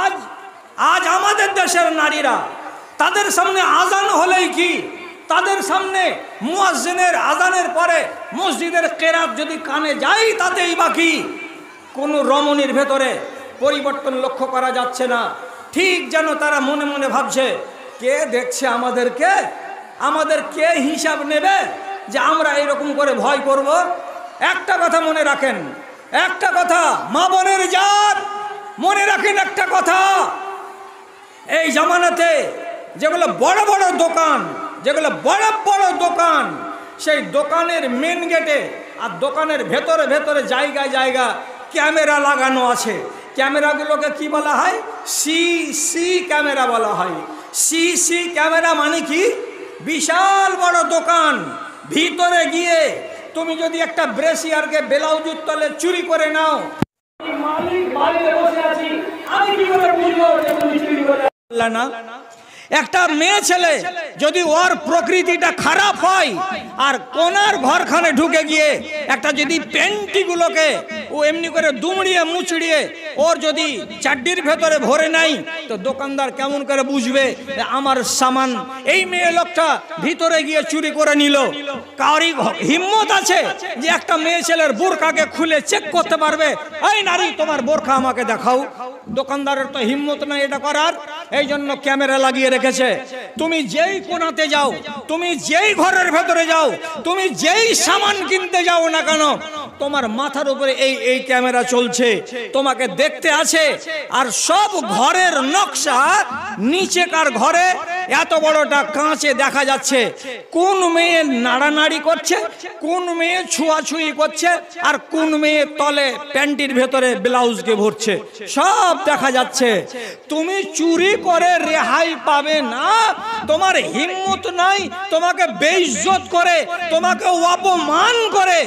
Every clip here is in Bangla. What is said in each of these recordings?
আজ আজ আমাদের দেশের নারীরা তাদের সামনে আজান হলেই কি, তাদের সামনে মুয়াজ্জিনের আজানের পরে মসজিদের কেরাত যদি কানে যায় তাতেই বাকি, কোনো রমণীর ভেতরে পরিবর্তন লক্ষ্য করা যাচ্ছে না। ঠিক যেন তারা মনে মনে ভাবছে, কে দেখছে আমাদেরকে, আমাদের কে হিসাব নেবে যে আমরা এরকম করে ভয় করব। একটা কথা মনে রাখেন, একটা কথা মা বোনের জাত মনে রাখেন, একটা কথা, এই জামানাতে যেগুলো বড় বড় দোকান, যেগুলো বড় বড় দোকান, সেই দোকানের মেন গেটে আর দোকানের ভেতরে ভেতরে জায়গায় জায়গা ক্যামেরা লাগানো আছে। ক্যামেরাগুলোকে কি বলা হয়? সিসি ক্যামেরা বলা হয়। সিসি ক্যামেরা মানে কি? বিশাল বড় দোকান, ভিতরে গিয়ে তুমি যদি একটা ব্রেসিয়ারকে ব্লাউজের তলে চুরি করে নাও, মালিক বাইরে বসে আছি, আমি কি করে বুঝবো যে তুমি চুরি করে না? একটা মেয়ে ছেলে যদি ওর প্রকৃতিটা খারাপ হয় আর কোনার ঘরখানে ঢুকে গিয়ে একটা যদি প্যান্টিগুলোকে ও এমনি করে দুমড়িয়ে মুচড়িয়ে ওর যদি চাড্ডির ভেতরে ভরে নাই, তো দোকানদার কেমন করে বুঝবে আমার সামান এই মেয়ে লোকটা ভিতরে গিয়ে চুরি করে নিল? কারি হিম্মত আছে যে একটা মেয়ে ছেলের বোরখাকে খুলে চেক করতে পারবে? এই নারী, তোমার বোরখা আমাকে দেখাও। দোকানদারের তো হিম্মত নাই এটা করার, এই জন্য ক্যামেরা লাগিয়ে রেখেছে। তুমি যেই কোণাতে যাও, তুমি যেই ঘরের ভেতরে যাও, তুমি যেই সামান কিনতে যাও না কেন, তোমার মাথার উপরে এই ক্যামেরা চলছে, তোমাকে দেখতে আছে। আর সব ঘরের নকশা নিচেকার ঘরে এত বড়টা কাঁচে দেখা যাচ্ছে, কোন মেয়ে নাড়ানাড়ি করছে, কোন মেয়ে ছুঁয়াছুঁই করছে, আর কোন মেয়ে তলে প্যান্টির ভেতরে ব্লাউজকে ভরছে, সব দেখা যাচ্ছে। তুমি চুরি করে রেহাই পাবে না, তোমার হিম্মত নাই, তোমাকে বেইজ্জত করে, তোমাকে অপমান করে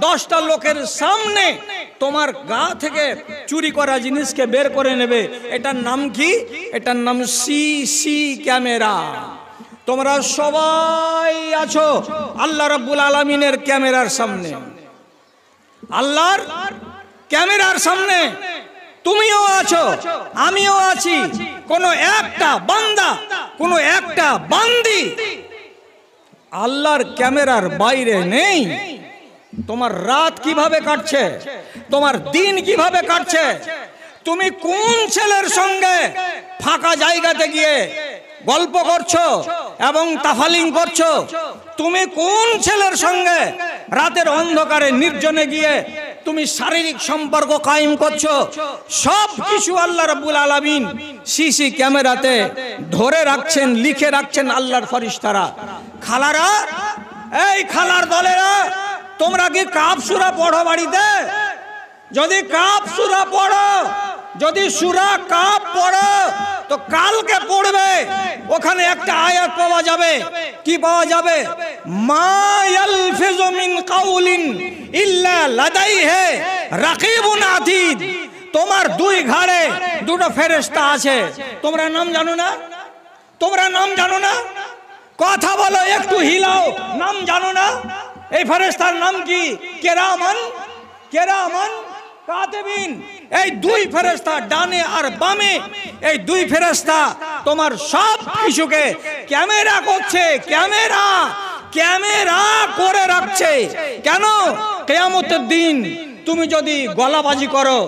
10টা লোকের সামনে তোমার গা থেকে চুরি করা জিনিসকে বের করে নেবে। এটার নাম কি? এটার নাম সিসি ক্যামেরা। তোমরা সবাই আছো আল্লাহ রাব্বুল আলামিনের ক্যামেরার সামনে, আল্লাহর ক্যামেরার সামনে তুমিও আছো, আমিও আছি। কোন একটা বান্দা, কোন একটা বান্দি আল্লাহর ক্যামেরার বাইরে নেই। তোমার রাত কিভাবে কাটছে, তোমার দিন কিভাবে কাটছে, তুমি কোন ছেলের সঙ্গে ফাঁকা জায়গাতে গিয়ে গল্প করছো এবং তাফালিং করছো, তুমি কোন ছেলের সঙ্গে রাতের অন্ধকারে নির্জনে গিয়ে তুমি শারীরিক সম্পর্ক কায়েম করছো, সব কিছু আল্লাহ রাব্বুল আলামিন সিসি ক্যামেরাতে ধরে রাখছেন, লিখে রাখছেন আল্লাহর ফেরেশতারা। খালারা, এই খালার দলেরা, তোমরা কি কাফ সূরা পড়ো বাড়িতে? যদি কাফ সূরা পড়ো, যদি সূরা কাফ পড়ো, তো কালকে পড়বে, ওখানে একটা আয়াত পাওয়া যাবে। কি পাওয়া যাবে? মা ইয়ালফিজু মিন কাউলিন ইল্লা লাদাইহি রাকিবুন আতীদ। তোমার দুই ঘাড়ে দুটো ফেরেশতা আছে, তোমরা নাম জানো না? তোমরা নাম জানো না? কথা বলো, একটু হিলাও, নাম জানো না? এই ফেরেশতার নাম কি? কেরামান, কেরামান কাতিবিন। এই দুই ফেরেশতা ডানে আর বামে, এই দুই ফেরেশতা তোমার সব কিছুকে ক্যামেরা করছে, ক্যামেরা ক্যামেরা করে রাখছে। কেন? কিয়ামতের দিন তুমি যদি গলাবাজি করো,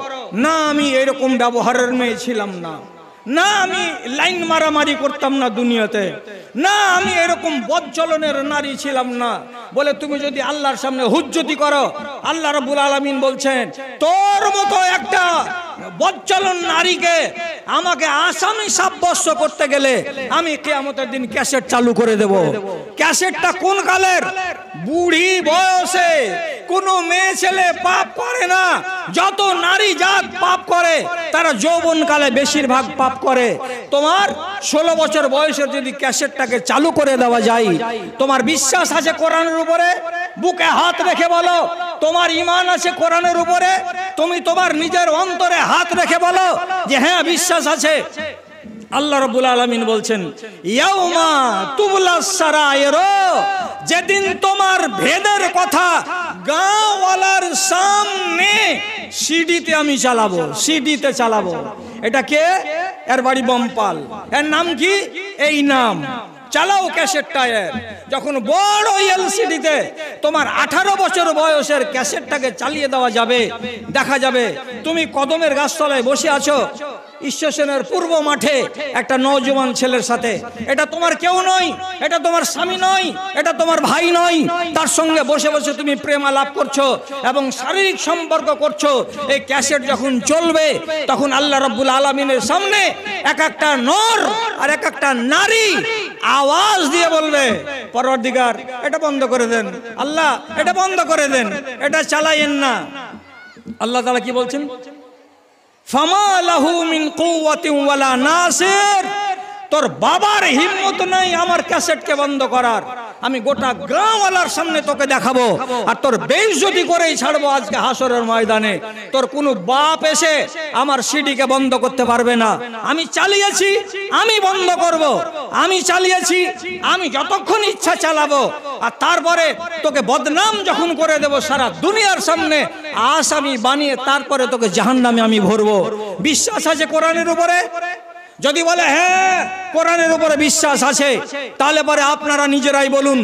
না আমি এরকম ব্যবহারের মেয়ে ছিলাম না, না আমি লাইন মারামারি করতাম না দুনিয়াতে, না আমি এরকম বদচলনের নারী ছিলাম না বলে তুমি যদি আল্লাহর সামনে হুজ্জতি করো, আল্লাহ রাব্বুল আলামিন বলছেন তোর মতো একটা বদচলন নারীকে আমাকে আসামি সাব্যস্ত করতে গেলে আমি কিয়ামতের দিন ক্যাসেট চালু করে দেব। ক্যাসেটটা কোন কালের? বুড়ি বয়সে কোনো মেয়ে ছেলে পাপ করে না, যত নারী জাত পাপ করে তারা যৌবনকালে বেশিরভাগ পাপ করে। তোমার 16 বছর বয়সের যদি ক্যাসেটটাকে চালু করে দেওয়া যায়, তোমার বিশ্বাস আছে কোরআনের উপরে? বুকে হাত রেখে বলো তোমার ঈমান আছে কোরআনের উপরে? তুমি তোমার নিজের অন্তরে হাত রেখে বলো যে হ্যাঁ বিশ্বাস আছে। আল্লাহ রাব্বুল আলামিন বলছেন ইয়াউমা তুবলাস সারায়ের, যেদিন তোমার ভেদের কথা গাঁওয়ালার সামনে সিডিতে আমি চালাবো, সিডিতে চালাবো। এটা কে? এর বাড়ি বমপাল, এর নাম কি? এই নাম। চালাও ক্যাসেটটা। যখন বড় এলসিডিতে তোমার 18 বছর বয়সের ক্যাসেটটাকে চালিয়ে দেওয়া যাবে, দেখা যাবে তুমি কদমের গাছতলায় বসে আছো স্টেশনের পূর্ব মাঠে একটা নওজোয়ান ছেলের সাথে। এটা তোমার কেউ নয়, এটা তোমার স্বামী নয়, এটা তোমার ভাই নয়, তার সঙ্গে বসে বসে তুমি প্রেম আলাপ করছো এবং শারীরিক সম্পর্ক করছো। এই ক্যাসেট যখন চলবে তখন আল্লাহ রাব্বুল আলামিনের সামনে এক একটা নর আর এক একটা নারী আওয়াজ দিয়ে বলবে, পরওয়ারদিগার এটা বন্ধ করে দেন, আল্লাহ এটা বন্ধ করে দেন, এটা চালায়েন না। আল্লাহ তাআলা কি বলছেন? ফামা লাহু মিন কুওয়াতিন ওয়ালা নাসির। তোর বাবার হিম্মত নাই আমার ক্যাসেটকে বন্ধ করার। আমি গোটা গ্রামওয়ালার সামনে তোকে দেখাবো আর তোর বেইজ্জতি করেই ছাড়বো আজকে হাসরের ময়দানে। তোর কোনো বাপ এসে আমার সিডিকে বন্ধ করতে পারবে না। আমি চালিয়েছি, আমি বন্ধ করব। আমি চালিয়েছি, আমি যতক্ষণ ইচ্ছা চালাবো। আর তারপরে তোকে বদনাম যখন করে দেব সারা দুনিয়ার সামনে, আসামি বানিয়ে তারপরে তোকে জাহান্নামে আমি ভরবো। বিশ্বাস আছে কোরআনের উপরে? যদি বলে হ্যাঁ কোরআনের উপরে বিশ্বাস আছে, তাহলে পরে আপনারা নিজেরাই বলুন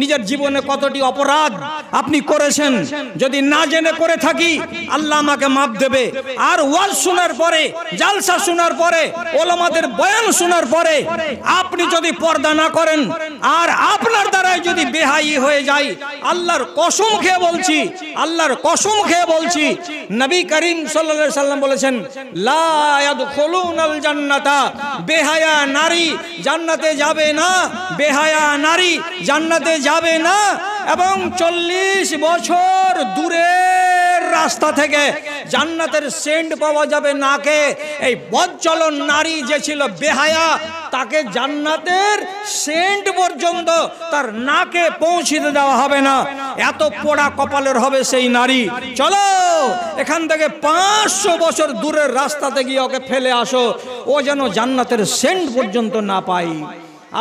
নিজের জীবনে কতটি অপরাধ আপনি করেছেন। যদি না জেনে করে থাকি আল্লাহ আমাকে মাফ দেবে। আর ওয়াজ শোনার পরে, জালসা শোনার পরে, ওলামাদের বয়ান শোনার পরে আপনি যদি পর্দা না করেন আর আপনার দ্বারাই যদি বেহাই হয়ে যায়, আল্লাহর কসম খেয়ে বলছি, আল্লাহর কসম খেয়ে বলছি, নবী করিম সাল্লাল্লাহু আলাইহি সাল্লাম বলেছেন, লা ইয়াদখুলুনাল জান্নাতা, বেহায়া নারী জান্নাতে যাবে না, বেহায়া নারী জান্নাতে যাবে না। এবং 40 বছর দূরের রাস্তা থেকে জান্নাতের সেন্ট পাওয়া যাবে নাকে। এই বদচলন নারী যে ছিল বেহায়া, তাকে জান্নাতের সেন্ট পর্যন্ত তার নাকে পৌঁছে দেওয়া হবে না। এত পোড়া কপালের হবে সেই নারী। চলো এখান থেকে 500 বছর দূরের রাস্তাতে গিয়ে ওকে ফেলে আসো, ও যেন জান্নাতের সেন্ট পর্যন্ত না পাই।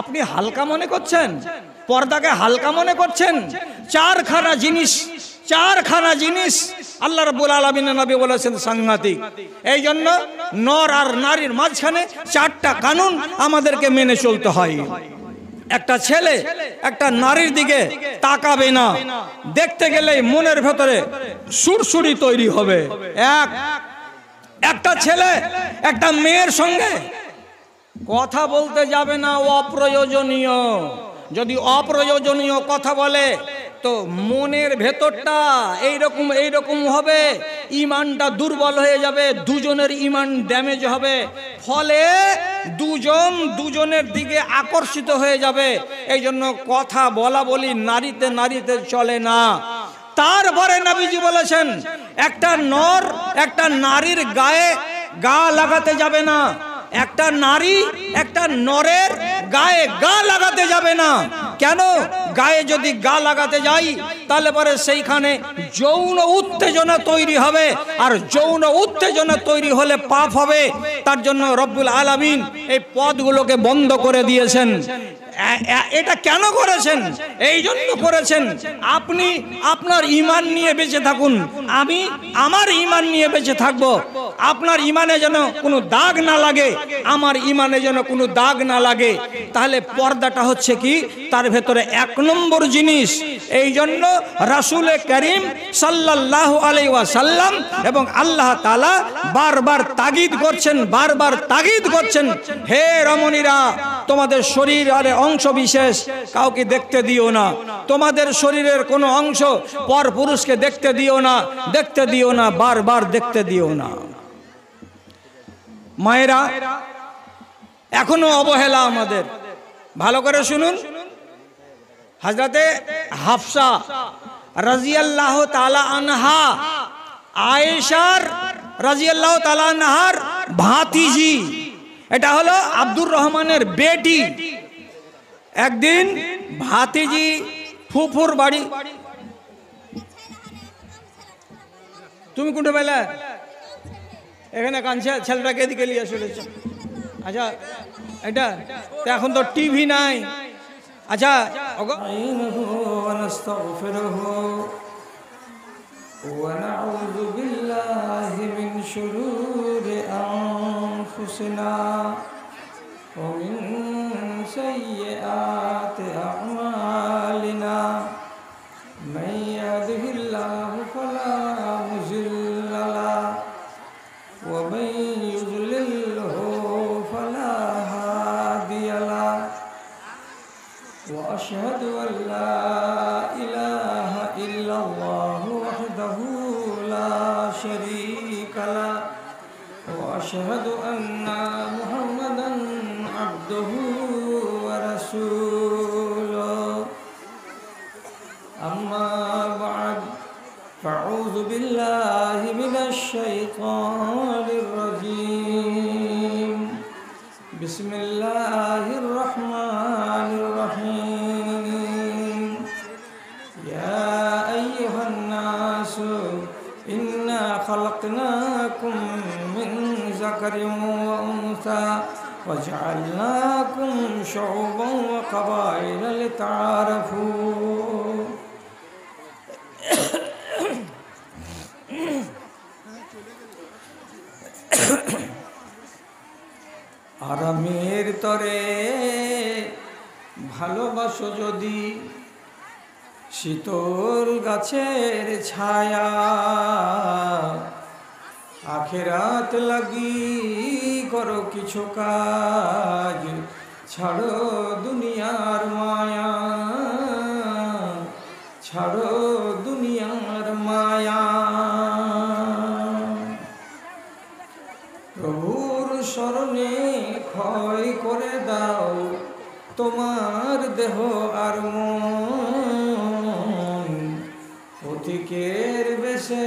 আপনি হালকা মনে করছেন? পর্দাকে হালকা মনে করছেন? চারখানা জিনিস আল্লাহ রাব্বুল আলামিনের নবী বলেছেন সাংঘাতিক। এই জন্য নর আর নারীর মাঝখানে 4টা কানুন আমাদেরকে মেনে চলতে হয়। একটা ছেলে একটা নারীর দিকে তাকাবে না, দেখতে গেলেই মনের ভেতরে সুরসুরি তৈরি হবে। একটা ছেলে একটা মেয়ের সঙ্গে কথা বলতে যাবে না অপ্রয়োজনীয়। যদি অপ্রয়োজনীয় কথা বলে তো মনের ভেতরটা এইরকম হবে, ইমানটা দুর্বল হয়ে যাবে, দুজনের ইমান ড্যামেজ হবে, ফলে দুজনের দিকে আকর্ষিত হয়ে যাবে। এই জন্য কথা বলা বলি নারীতে চলে না। তারপরে নবীজি বলেছেন একটা নর একটা নারীর গায়ে গা লাগাতে যাবে না, একটা নারী একটা নরের গায়ে গা লাগাতে যাবে না। কেন? গায়ে যদি গা লাগাতে যাই তাহলে পরে সেইখানে যৌন উত্তেজনা তৈরি হবে, আর যৌন উত্তেজনা তৈরি হলে পাপ হবে। তার জন্য রব্বুল আলামিন এই পথগুলোকে বন্ধ করে দিয়েছেন। এটা কেন করেছেন? এই জন্য করেছেন আপনি আপনার ঈমান নিয়ে বেঁচে থাকুন, আমি আমার ঈমান নিয়ে বেঁচে থাকব। আপনার ঈমানে যেন কোনো দাগ না লাগে, আমার ঈমানে যেন কোনো দাগ না লাগে। তাহলে পর্দাটা হচ্ছে কি? তার ভেতরে 1 নম্বর জিনিস। এই জন্য রাসূল করিম সাল্লাল্লাহু আলাইহি ওয়াসাল্লাম এবং আল্লাহ তাআলা বারবার তাগিদ করছেন, হে রমণীরা, তোমাদের শরীর আর অংশ বিশেষ কাউকে দেখতে দিও না, তোমাদের শরীরের কোনো অংশ পর পুরুষকে দেখতে দিও না, বারবার দেখতে দিও না। মায়েরা, এখনো অবহেলা আমাদের। ভালো করে শুনুন, হযরতে হাফসা রাদিয়াল্লাহু তাআলা আনহা, আয়েশার রাদিয়াল্লাহু তাআলা আনহার ভাতিজি, এটা হলো আব্দুর রহমানের বেটি। একদিন ভাতিজি ফুফুর বাড়ি, তুমি কোনটা বেলা এখানে কাঁদছে, ছেলেটাকে এদিকে নিয়ে চলেছে। আচ্ছা এটা তো এখন তো টিভি নাই। আচ্ছা ونعوذ بالله من شرور أنفسنا أنفسنا ومن سيئات أعمالنا من يهده الله فلا مضل له ومن يضلله فلا هادي له وأشهد أن لا إله إلا الله وحده لا شريك له وأشهد أن محمدا عبده ورسوله أما بعد فأعوذ بالله من الشيطان الرجيم بسم الله الرحمن الرحيم يا أيها الناس إنا خلقناكم من ذكر وأنثى وجعلناكم شعوبا وقبائل لتعارفوا আরামের তরে ভালোবাসো যদি শীতল গাছের ছায়া আখেরাত লাগি করো কিছু কাজ ছাড়ো দুনিয়ার মায়া ছাড়ো দুনিয়ার মায়া প্রভুর শরণে ক্ষয় করে দাও তোমার দেহ আর মন পথিকের বেশে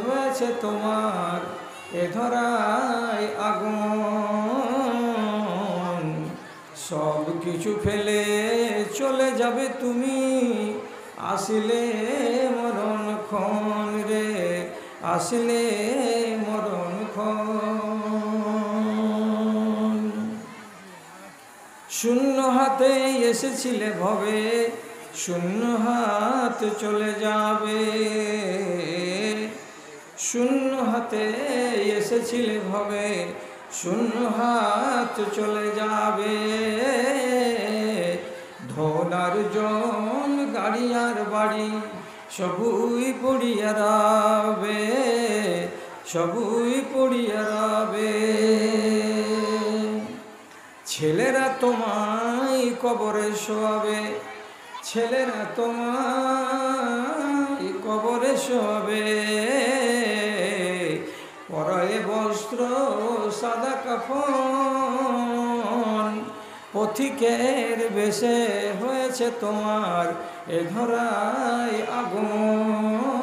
হয়েছে তোমার এ ধরায় আগুন সব কিছু ফেলে চলে যাবে তুমি আসিলে মরণ ক্ষণ রে আসিলে মরণ ক্ষণ শূন্য হাতে এসেছিলে ভবে শূন্য হাত চলে যাবে শূন্য হাতে এসেছিলে ভবে শূন্য হাত চলে যাবে ধনার জন গাড়ি আর বাড়ি সবই পড়িয়া রাবে সবই পড়িয়া রাবে ছেলেরা তোমায় কবরে শোয়াবে ছেলেরা তোমায় কবরে শোয়াবে পরায়ে বস্ত্র সাদা কাফন পথিকের বেশে হয়েছে তোমার এ ধরায় আগুন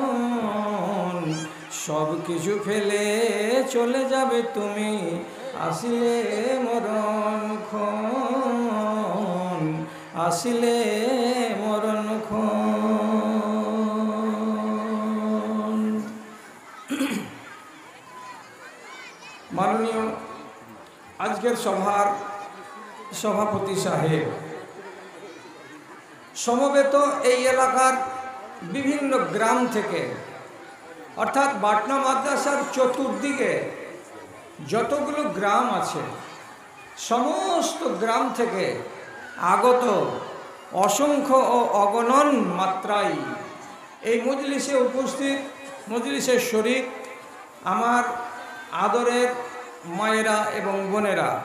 সব কিছু ফেলে চলে যাবে তুমি আসিলে মরণ ক্ষণ আসিলে মরণ ক্ষণ মাননীয় আজকের সভার সভাপতি সাহেব সমবেত এই এলাকার বিভিন্ন গ্রাম থেকে অর্থাৎ বাটনা মাদ্রাসার চতুর্দিকে যতগুলো গ্রাম আছে সমস্ত গ্রাম থেকে আগত অসংখ্য ও অগণন মাত্রায় এই মজলিসে উপস্থিত মজলিসের শরীক আমার আদরের মায়েরা এবং বোনেরা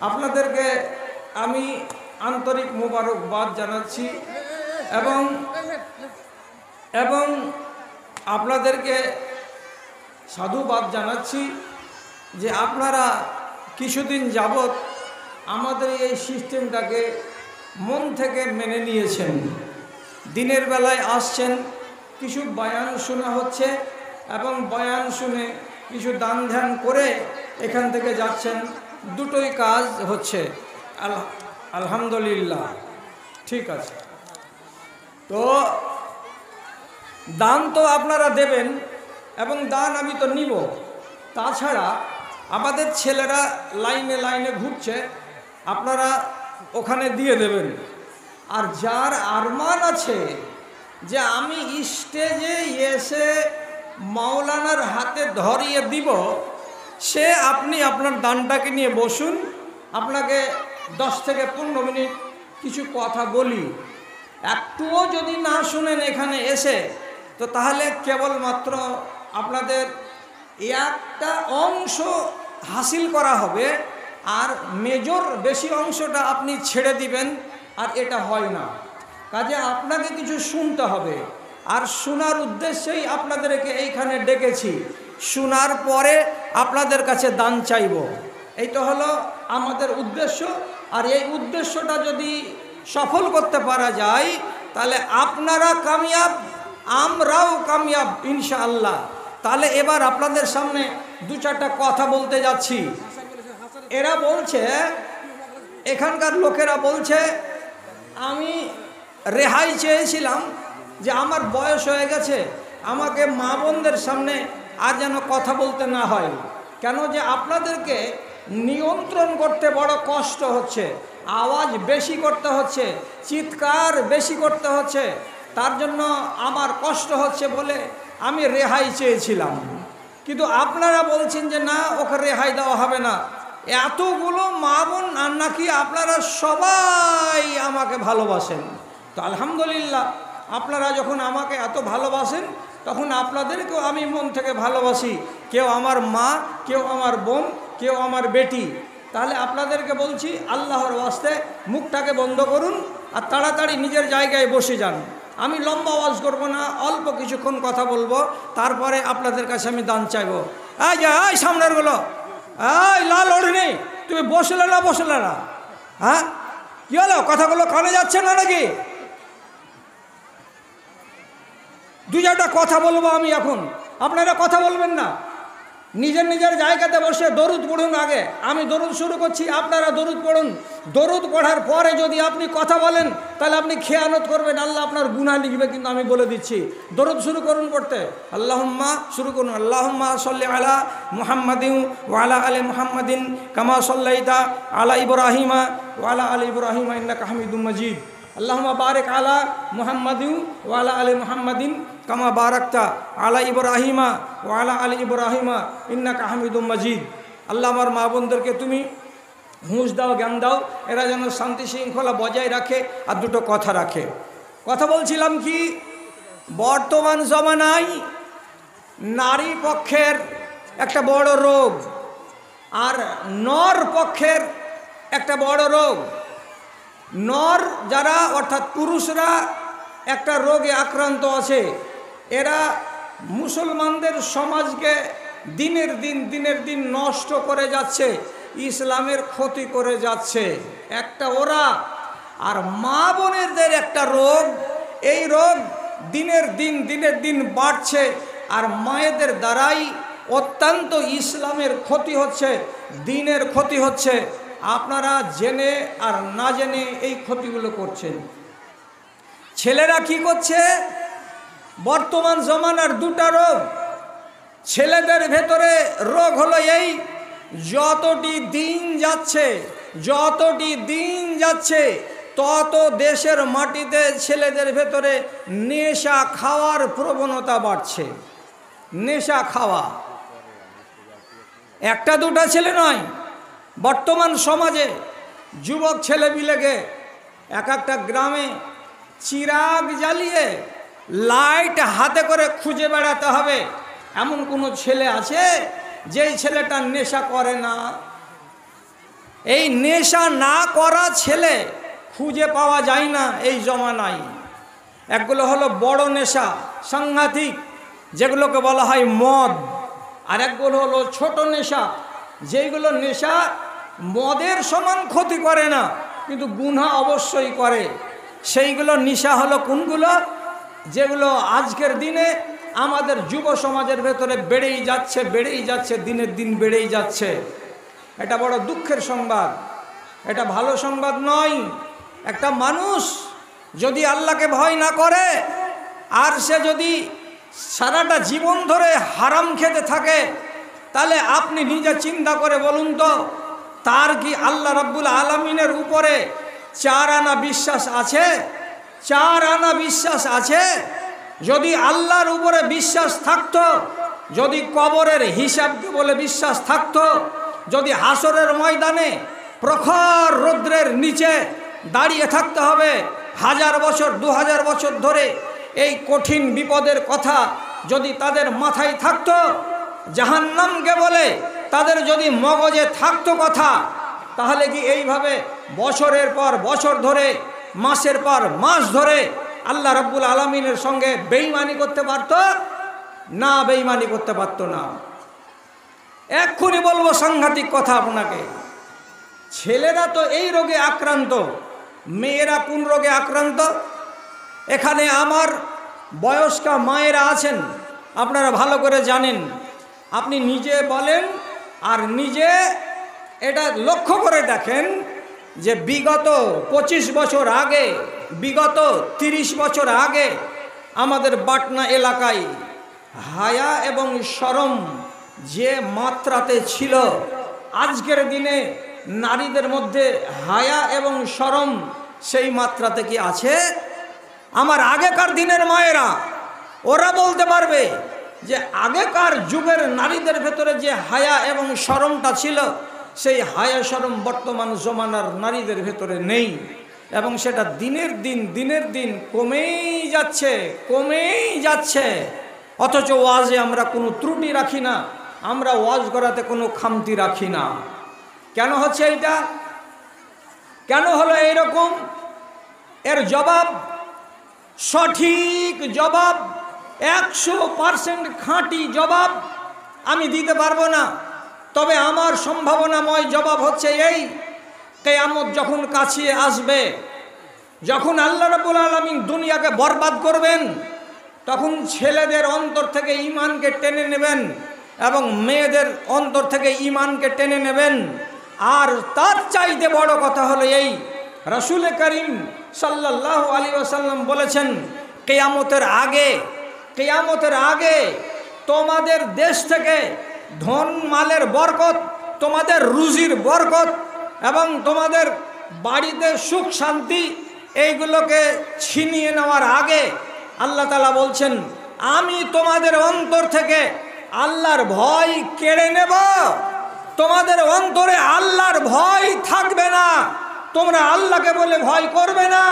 আপনাদেরকে আমি আন্তরিক মোবারকবাদ জানাচ্ছি এবং আপনাদেরকে সাধুবাদ জানাচ্ছি যে আপনারা কিছুদিন যাবৎ আমাদের এই সিস্টেমটাকে মন থেকে মেনে নিয়েছেন দিনের বেলায় আসছেন কিছু বয়ান শোনা হচ্ছে এবং বয়ান শুনে কিছু দান ধ্যান করে এখান থেকে যাচ্ছেন দুটোই কাজ হচ্ছে আলহামদুলিল্লাহ ঠিক আছে তো দান তো আপনারা দেবেন এবং দান আমি তো নিব তাছাড়া আমাদের ছেলেরা লাইনে লাইনে ঘুরছে আপনারা ওখানে দিয়ে দেবেন আর যার আরমান আছে যে আমি স্টেজে এসে মাওলানার হাতে ধরিয়ে দিব সে আপনি আপনার দানটাকে নিয়ে বসুন, আপনাকে 10 থেকে 15 মিনিট কিছু কথা বলি। একটুও যদি না শুনেন এখানে এসে, তো তাহলে কেবলমাত্র আপনাদের একটা অংশ হাসিল করা হবে, আর মেজর বেশি অংশটা আপনি ছেড়ে দিবেন, আর এটা হয় না। কাজে আপনাকে কিছু শুনতে হবে, আর শোনার উদ্দেশ্যেই আপনাদেরকে এইখানে ডেকেছি। শোনার পরে আপনাদের কাছে দান চাইব, এই তো হলো আমাদের উদ্দেশ্য। আর এই উদ্দেশ্যটা যদি সফল করতে পারা যায়, তাহলে আপনারা কামিয়াব, আমরাও কামিয়াব ইনশাআল্লাহ। তাহলে এবার আপনাদের সামনে 2-4টা কথা বলতে যাচ্ছি। এরা বলছে, এখানকার লোকেরা বলছে, আমি রেহাই চেয়েছিলাম, যে আমার বয়স হয়ে গেছে, আমাকে মা বোনদের সামনে আর যেন কথা বলতে না হয়। কেন যে আপনাদেরকে নিয়ন্ত্রণ করতে বড় কষ্ট হচ্ছে, আওয়াজ বেশি করতে হচ্ছে, চিৎকার বেশি করতে হচ্ছে, তার জন্য আমার কষ্ট হচ্ছে বলে আমি রেহাই চেয়েছিলাম। কিন্তু আপনারা বলছেন যে না, ওকে রেহাই দেওয়া হবে না। এতগুলো মা বোন আর নাকি আপনারা সবাই আমাকে ভালোবাসেন। তো আলহামদুলিল্লাহ, আপনারা যখন আমাকে এত ভালোবাসেন, তখন আপনাদেরকেও আমি মন থেকে ভালোবাসি। কেউ আমার মা, কেউ আমার বোন, কেউ আমার বেটি। তাহলে আপনাদেরকে বলছি, আল্লাহর ওয়াস্তে মুখটাকে বন্ধ করুন আর তাড়াতাড়ি নিজের জায়গায় বসে যান। আমি লম্বা আওয়াজ করব না, অল্প কিছুক্ষণ কথা বলবো, তারপরে আপনাদের কাছে আমি দান চাইবো। এই সামনের গুলো, এই লাল ওড়নি, তুমি বসলে না বসলে না? হ্যাঁ, কি হলো? কথাগুলো কানে যাচ্ছে না নাকি? 2-4টা কথা বলবো আমি এখন, আপনারা কথা বলবেন না। নিজের নিজের জায়গাতে বসে দরুদ পড়ুন। আগে আমি দরুদ শুরু করছি, আপনারা দরুদ পড়ুন। দরুদ পড়ার পরে যদি আপনি কথা বলেন, তাহলে আপনি খেয়ানত করবেন, আল্লাহ আপনার গুনাহ লিখবে, কিন্তু আমি বলে দিচ্ছি। দরুদ শুরু করুন পড়তে। আল্লাহুম্মা শুরু করুন। আল্লাহুম্মা সাল্লি আলা মুহাম্মাদিন ওয়া আলা আলি মুহাম্মাদিন কামা সাল্লাইতা আলা ইব্রাহিমা ওয়া আলা আলি ইব্রাহিমা ইন্নাকা হামিদুম মাজিদ। আল্লাহুম্মা বারিক আলা মুহাম্মাদিন ওয়া আলা আলি মুহাম্মাদিন কামা বারাকতা আলা ইব্রাহিমা ওয়া আলা আলি ইব্রাহিমা ইন্নাকা হামিদুম মাজিদ। আল্লাহ আমার মা বোনদেরকে তুমি হুঁশ দাও, জ্ঞান দাও, এরা যেন শান্তি শৃঙ্খলা বজায় রাখে আর দুটো কথা রাখে। কথা বলছিলাম কি, বর্তমান জমানায় নারী পক্ষের একটা বড় রোগ, আর নর পক্ষের একটা বড় রোগ। নর যারা, অর্থাৎ পুরুষরা একটা রোগে আক্রান্ত আছে। এরা মুসলমানদের সমাজকে দিনের দিন নষ্ট করে যাচ্ছে, ইসলামের ক্ষতি করে যাচ্ছে। একটা ওরা, আর মা বোনেরদের একটা রোগ। এই রোগ দিনের দিন বাড়ছে, আর মায়েদের দ্বারাই অত্যন্ত ইসলামের ক্ষতি হচ্ছে, দিনের ক্ষতি হচ্ছে। আপনারা জেনে আর না জেনে এই ক্ষতিগুলো করছেন। ছেলেরা কি করছে? বর্তমান জমানার 2টা রোগ। ছেলেদের ভেতরে রোগ হলো এই, যতটি দিন যাচ্ছে তত দেশের মাটিতে ছেলেদের ভেতরে নেশা খাওয়ার প্রবণতা বাড়ছে। নেশা খাওয়া 1-2টা ছেলে নয়, বর্তমান সমাজে যুবক ছেলে মিলেগে এক একটা গ্রামে চিরাগ জ্বালিয়ে লাইট হাতে করে খুঁজে বেড়াতে হবে, এমন কোনো ছেলে আছে যেই ছেলেটা নেশা করে না? এই নেশা না করা ছেলে খুঁজে পাওয়া যায় না এই জমানায়। একগুলো হলো বড় নেশা, সাংঘাতিক, যেগুলোকে বলা হয় মদ। আর একগুলো হলো ছোট নেশা, যেইগুলো নেশা মদের সমান ক্ষতি করে না, কিন্তু গুনাহ অবশ্যই করে। সেইগুলো নেশা হলো কোনগুলো? যেগুলো আজকের দিনে আমাদের যুব সমাজের ভেতরে বেড়েই যাচ্ছে, দিনের দিন বেড়েই যাচ্ছে। এটা বড় দুঃখের সংবাদ, এটা ভালো সংবাদ নয়। একটা মানুষ যদি আল্লাহকে ভয় না করে, আর সে যদি সারাটা জীবন ধরে হারাম খেতে থাকে, তাহলে আপনি নিজে চিন্তা করে বলুন তো, তার কি আল্লাহ রাব্বুল আলামিনের উপরে 4 আনা বিশ্বাস আছে? 4 আনা বিশ্বাস আছে? যদি আল্লাহর উপরে বিশ্বাস থাকতো, যদি কবরের হিসাবকে বলে বিশ্বাস থাকতো, যদি হাসরের ময়দানে প্রখর রৌদ্রের নিচে দাঁড়িয়ে থাকতে হবে 1000 বছর 2000 বছর ধরে, এই কঠিন বিপদের কথা যদি তাদের মাথায় থাকতো, জাহান্নামকে বলে তাদের যদি মগজে থাকতো কথা, তাহলে কি এইভাবে বছরের পর বছর ধরে, মাসের পর মাস ধরে আল্লাহ রাব্বুল আলামিনের সঙ্গে বেঈমানি করতে পারতো? না, বেঈমানি করতে পারতো না। এক্ষুনি বলবো সাংঘাতিক কথা আপনাকে, ছেলেরা তো এই রোগে আক্রান্ত, মেয়েরা কোন রোগে আক্রান্ত? এখানে আমার বয়স্কা মায়েরা আছেন, আপনারা ভালো করে জানেন। আপনি নিজে বলেন আর নিজে এটা লক্ষ্য করে দেখেন যে বিগত 25 বছর আগে, বিগত 30 বছর আগে আমাদের পাটনা এলাকায় হায়া এবং শরম যে মাত্রাতে ছিল, আজকের দিনে নারীদের মধ্যে হায়া এবং শরম সেই মাত্রাতে কি আছে? আমার আগেকার দিনের মায়েরা ওরা বলতে পারবে যে আগেকার যুগের নারীদের ভেতরে যে হায়া এবং শরমটা ছিল, সেই হায়া শরম বর্তমান জমানার নারীদের ভেতরে নেই, এবং সেটা দিনের দিন কমেই যাচ্ছে। অথচ ওয়াজে আমরা কোনো ত্রুটি রাখি না, আমরা ওয়াজ করাতে কোনো খামতি রাখি না। কেন হচ্ছে এইটা? কেন হলো এইরকম? এর জবাব, সঠিক জবাব, 100% খাঁটি জবাব আমি দিতে পারবো না। তবে আমার সম্ভাবনাময় জবাব হচ্ছে এই, কিয়ামত যখন কাছে আসবে, যখন আল্লাহ রাব্বুল আলামিন দুনিয়াকে বরবাদ করবেন, তখন ছেলেদের অন্তর থেকে ঈমানকে টেনে নেবেন এবং মেয়েদের অন্তর থেকে ঈমানকে টেনে নেবেন। আর তার চাইতে বড় কথা হলো এই, রাসূল করিম সাল্লাল্লাহু আলাইহি ওয়াসাল্লাম বলেছেন, কিয়ামতের আগে তোমাদের দেশ থেকে ধন মালের বরকত, তোমাদের রুজির বরকত এবং তোমাদের বাড়িতে সুখ শান্তি এইগুলোকে ছিনিয়ে নেওয়ার আগে আল্লাহ তাআলা বলছেন, আমি তোমাদের অন্তর থেকে আল্লাহর ভয় কেড়ে নেব। তোমাদের অন্তরে আল্লাহর ভয় থাকবে না। তোমরা আল্লাহকে বলে ভয় করবে না,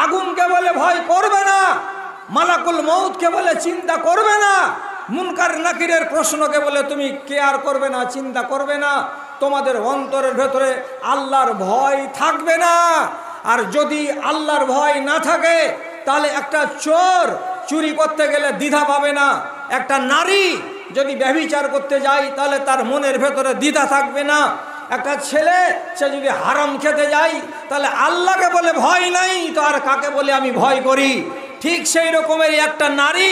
আগুনকে বলে ভয় করবে না, মালাকুল মউতকে বলে চিন্তা করবে না, মুনকার নাকিরের প্রশ্নকে বলে তুমি কেয়ার করবে না, চিন্তা করবে না। তোমাদের অন্তরের ভেতরে আল্লাহর ভয় থাকবে না। আর যদি আল্লাহর ভয় না থাকে, তাহলে একটা চোর চুরি করতে গেলে দ্বিধা পাবে না। একটা নারী যদি ব্যভিচার করতে যায়, তাহলে তার মনের ভেতরে দ্বিধা থাকবে না। একটা ছেলে সে যদি হারাম খেতে যায়, তাহলে আল্লাহকে বলে ভয় নাই, তো আর কাকে বলে আমি ভয় করি? ঠিক সেই রকমেরই একটা নারী,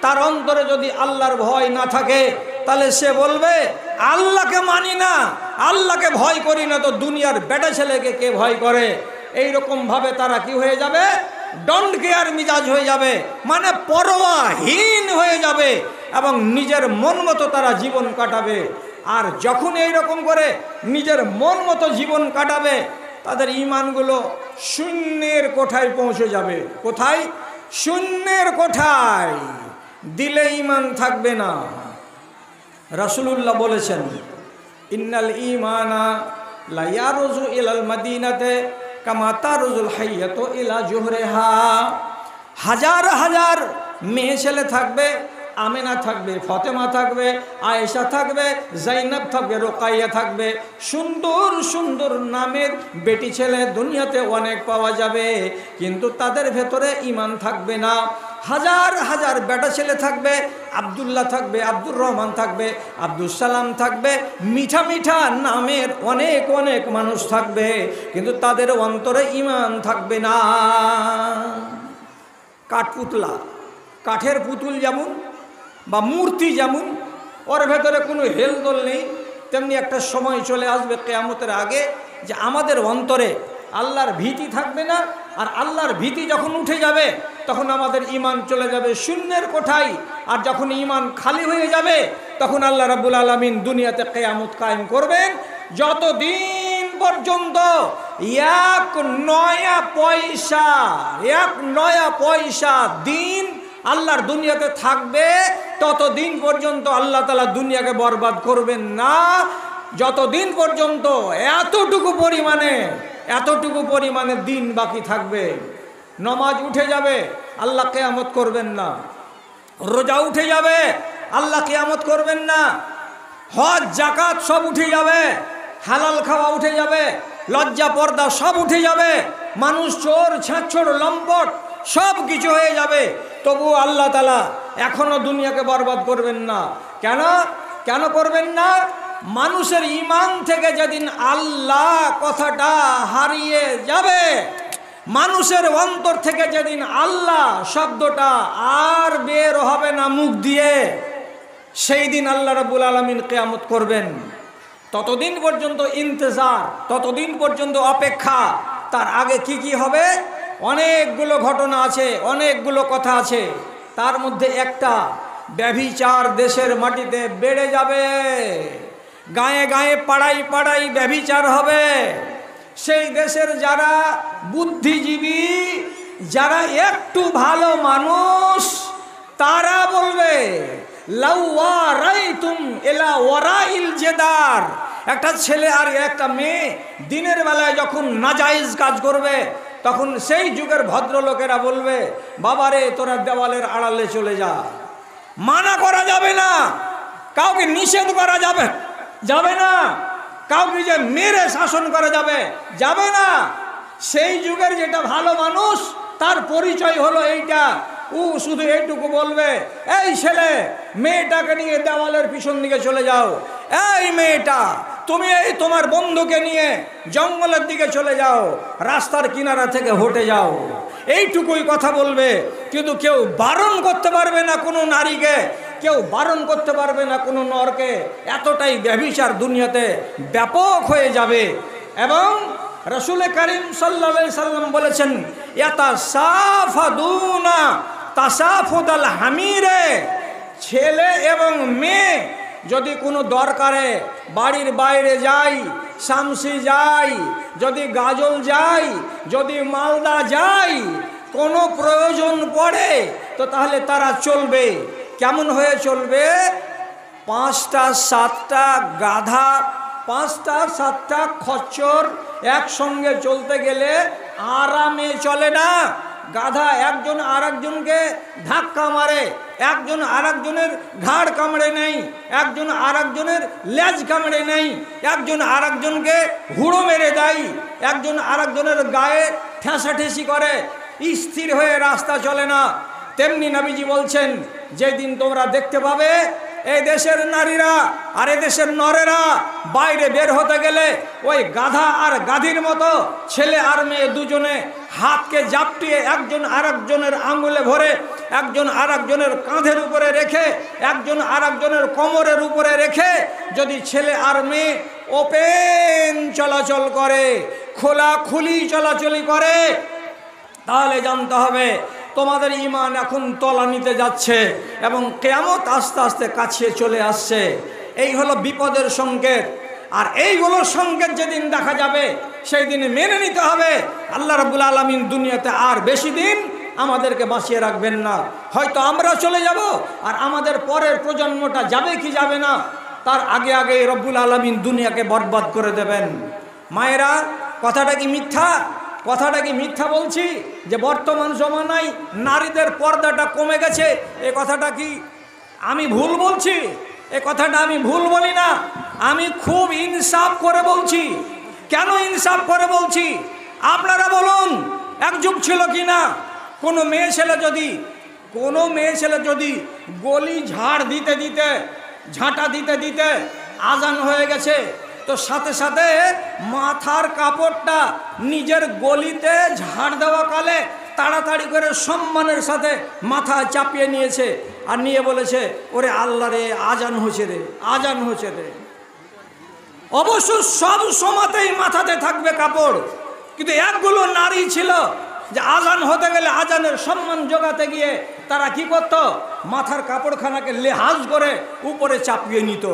তার অন্তরে যদি আল্লাহর ভয় না থাকে, তাহলে সে বলবে আল্লাহকে মানি না, আল্লাহকে ভয় করি না, তো দুনিয়ার বেটা ছেলেকে কে ভয় করে? এইরকমভাবে তারা কি হয়ে যাবে? ডোন্ট কেয়ার মিজাজ হয়ে যাবে, মানে পরোয়াহীন হয়ে যাবে এবং নিজের মন মতো তারা জীবন কাটাবে। আর যখন এইরকম করে নিজের মন মতো জীবন কাটাবে, তাদের ঈমানগুলো শূন্যের কোঠায় পৌঁছে যাবে। কোথায়? শূন্যের কোঠায়। দিলে ঈমান থাকবে না। রাসূলুল্লাহ বলেছেন, ইন্নাল ঈমানা লা ইয়ারুজু ইলাল মাদিনাতে কামা তারুজুল হাইয়াতু ইলা জুহরিহা। হাজার হাজার মেয়ে ছেলে থাকবে, আমেনা থাকবে, ফতেমা থাকবে, আয়েশা থাকবে, জাইনাব থাকবে, রোকাইয়া থাকবে, সুন্দর সুন্দর নামের বেটি ছেলে দুনিয়াতে অনেক পাওয়া যাবে, কিন্তু তাদের ভেতরে ঈমান থাকবে না। হাজার হাজার বেটা ছেলে থাকবে, আব্দুল্লাহ থাকবে, আব্দুর রহমান থাকবে, আব্দুল সালাম থাকবে, মিঠা মিঠা নামের অনেক অনেক মানুষ থাকবে, কিন্তু তাদের অন্তরে ঈমান থাকবে না। কাঠপুতলা, কাঠের পুতুল যেমন বা মূর্তি যেমন, ওর ভেতরে কোনো হেলদোল নেই, তেমনি একটা সময় চলে আসবে কিয়ামতের আগে যে আমাদের অন্তরে আল্লাহর ভীতি থাকবে না। আর আল্লাহর ভীতি যখন উঠে যাবে, তখন আমাদের ঈমান চলে যাবে শূন্যের কোঠায়। আর যখন ঈমান খালি হয়ে যাবে, তখন আল্লাহ রাব্বুল আলামিন দুনিয়াতে কিয়ামত কায়েম করবেন। যতদিন পর্যন্ত এক নয়া পয়সা দিন আল্লাহর দুনিয়াতে থাকবে, ততদিন পর্যন্ত আল্লাহ তাআলা দুনিয়াকে বরবাদ করবেন না, যতদিন পর্যন্ত এতটুকু পরিমাণে দিন বাকি থাকবে। নমাজ উঠে যাবে, আল্লাহ কিয়ামত করবেন না। রোজা উঠে যাবে, আল্লাহ কিয়ামত করবেন না। হজ জাকাত সব উঠে যাবে, হালাল খাওয়া উঠে যাবে, লজ্জা পর্দা সব উঠে যাবে, মানুষ চোর ছাঁচড় লম্পট সব কিছু হয়ে যাবে, তবু আল্লাহ তাআলা এখনো দুনিয়াকে বরবাদ করবেন না। কেন করবেন না? মানুষের ঈমান থেকে যেদিন আল্লাহ কথাটা হারিয়ে যাবে, মানুষের অন্তর থেকে যেদিন আল্লাহ শব্দটা আর বের হবে না মুখ দিয়ে, সেই দিন আল্লাহ রাব্বুল আলামিন কিয়ামত করবেন। ততদিন পর্যন্ত ইন্তজার, ততদিন পর্যন্ত অপেক্ষা। তার আগে কি হবে? অনেকগুলো ঘটনা আছে, অনেকগুলো কথা আছে। তার মধ্যে একটা, ব্যভিচার দেশের মাটিতে বেড়ে যাবে, গায়ে গায়ে পাড়ায় পাড়ায় ব্যভিচার হবে। সেই দেশের যারা বুদ্ধিজীবী, যারা একটু ভালো মানুষ, তারা বলবে লাউয়া রাইতুম এলা ওয়ারাইল জেদার। একটা ছেলে আর একটা মেয়ে দিনের বেলায় যখন নাজায়েজ কাজ করবে, তখন সেই যুগের ভদ্রলোকেরা বলবে, বাবারে তোরা দেওয়ালের আড়ালে চলে যা। মানা করা যাবে না, কাউকে নিষেধ করা যাবে না, কাউকে যে মেরে শাসন করা যাবে না। সেই যুগের যেটা ভালো মানুষ, তার পরিচয় হলো এইটা। ও শুধু এইটুকু বলবে, এই ছেলে মেয়েটাকে নিয়ে দেওয়ালের পিছন দিকে চলে যাও, এই মেয়েটা তুমি এই তোমার বন্ধুকে নিয়ে জঙ্গলের দিকে চলে যাও, রাস্তার কিনারা থেকে হেঁটে যাও। এইটুকুই কথা বলবে, কিন্তু কেউ বারণ করতে পারবে না কোনো নারীকে, কেউ বারণ করতে পারবে না কোনো নরকে। এতটাই ব্যভিচার দুনিয়াতে ব্যাপক হয়ে যাবে। এবং রাসূল করিম সাল্লাল্লাহু আলাইহি সাল্লাম বলেছেন, ইয়াতাসাফাদুনা তাসাফুদাল হামিরে। ছেলে এবং মেয়ে যদি কোনো দরকারে বাড়ির বাইরে যাই, শামসি যাই, যদি গাজল যাই, যদি মালদা যাই, কোনো প্রয়োজন পড়ে তো তাহলে তারা চলবে। কেমন হয়ে চলবে? 5টা 7টা গাধা, 5টা 7টা খচ্চর একসঙ্গে চলতে গেলে আরামে চলে না। গাধা একজন আর একজনকে ধাক্কা মারে, একজন আর একজনের ঘাড় কামড়ে নেই, একজন আর একজনের লেজ কামড়ে নেই, একজন আর একজনকে হুড়ো মেরে দেয়, একজন আর একজনের গায়ে ঠেসাঠেসি করে, স্থির হয়ে রাস্তা চলে না। তেমনি নবীজি বলছেন, যেদিন তোমরা দেখতে পাবে এই দেশের নারীরা আর এই দেশের নরেরা বাইরে বের হতে গেলে ওই গাধা আর গাধীর মতো ছেলে আর মেয়ে দুজনে হাতকে জাপটিয়ে একজন আর একজনের আঙুলে ভরে, একজন আর একজনের কাঁধের উপরে রেখে, একজন আর একজনের কোমরের উপরে রেখে যদি ছেলে আর মেয়ে ওপেন চলাচল করে, খোলাখুলি চলাচলি করে, তাহলে জানতে হবে তোমাদের ঈমান এখন তলানিতে যাচ্ছে এবং কিয়ামত আস্তে আস্তে কাছে চলে আসছে। এই হলো বিপদের সংকেত। আর এইগুলোর সংকেত যেদিন দেখা যাবে, সেই দিনে মেনে নিতে হবে আল্লাহ রাব্বুল আলামিন দুনিয়াতে আর বেশি দিন আমাদেরকে বাঁচিয়ে রাখবেন না। হয়তো আমরা চলে যাব, আর আমাদের পরের প্রজন্মটা যাবে কি যাবে না, তার আগে আগে রব্বুল আলামিন দুনিয়াকে বরবাদ করে দেবেন। মায়েরা, কথাটা কি মিথ্যা? কথাটা কি মিথ্যা বলছি যে বর্তমান জমানায় নারীদের পর্দাটা কমে গেছে? এ কথাটা কি আমি ভুল বলছি? এ কথাটা আমি ভুল বলি না, আমি খুব ইনসাফ করে বলছি। কেন ইনসাফ করে বলছি? আপনারা বলুন, এক যুগ ছিল কি না, কোনো মেয়ে ছেলে যদি গলি ঝাঁটা দিতে দিতে আজান হয়ে গেছে, তো সাথে সাথে মাথার কাপড়টা নিজের গলিতে ঝাড় দেওয়া কালে তাড়াতাড়ি করে সম্মানের সাথে মাথা চাপিয়ে নিয়েছে, আর নিয়ে বলেছে, ওরে আল্লাহ রে, আজান হয়েছে রে। অবশ্য সব সময়তেই মাথাতে থাকবে কাপড়, কিন্তু একগুলো নারী ছিল যে আজান হতে গেলে আজানের সম্মান জোগাতে গিয়ে তারা কি করত? মাথার কাপড়খানাকে লেহাজ করে উপরে চাপিয়ে নিত।